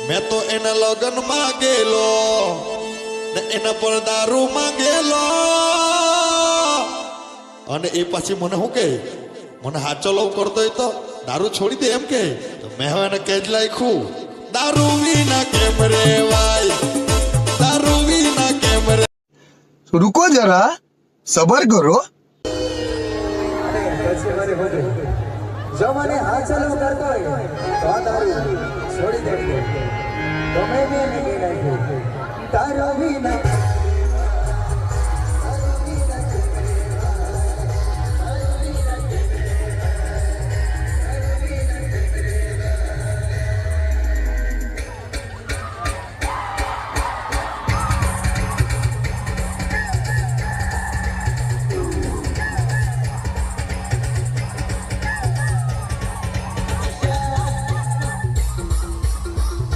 मैं तो एना लगन मांगेलो ने एना पर दारू मांगेलो અને એ પછી મને શું કહે મને હાચો લવ કરતો હોય તો દારૂ છોડી દે એમ કે તો મેં હવે એને કેજ લાખ્યું દારૂ વિના કેમ રેવાય દારૂ વિના કેમ રે रुको जरा सबर करो જો મને હાથ ચાલુ કરતો હોય તો દારૂ છોડી દે તમે બી